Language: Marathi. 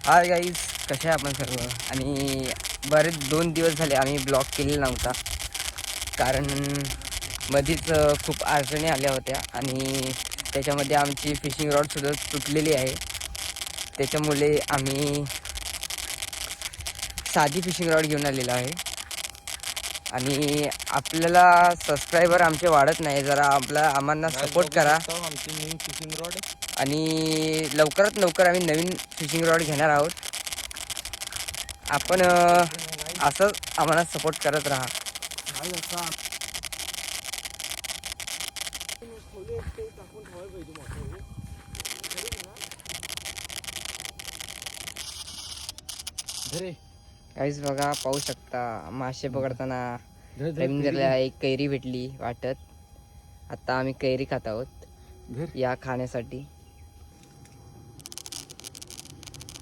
हाय गाईज, कसे आहे आपण सर्व. आणि बरेच 2 दिवस झाले आम्ही ब्लॉग केलेला नव्हता, कारण मधीच खूप अडचणी आल्या होत्या आणि त्याच्यामध्ये आमची फिशिंग रॉडसुद्धा तुटलेली आहे. त्याच्यामुळे आम्ही साधी फिशिंग रॉड घेऊन आलेलो आहे. आणि आपल्याला सबस्क्रायबर आमचे वाढत नाही, जरा आम्हाला सपोर्ट करा. आमची न्यू फिशिंग रॉड आणि लवकरात लवकर आम्ही नवीन फिशिंग रॉड घेणार आहोत. आपण असंच आम्हाला सपोर्ट करत राहा. काहीच बघा, पाहू शकता मासे पकडताना रवींद्रला एक कैरी भेटली वाटत. आता आम्ही कैरी खात आहोत या खाण्यासाठी.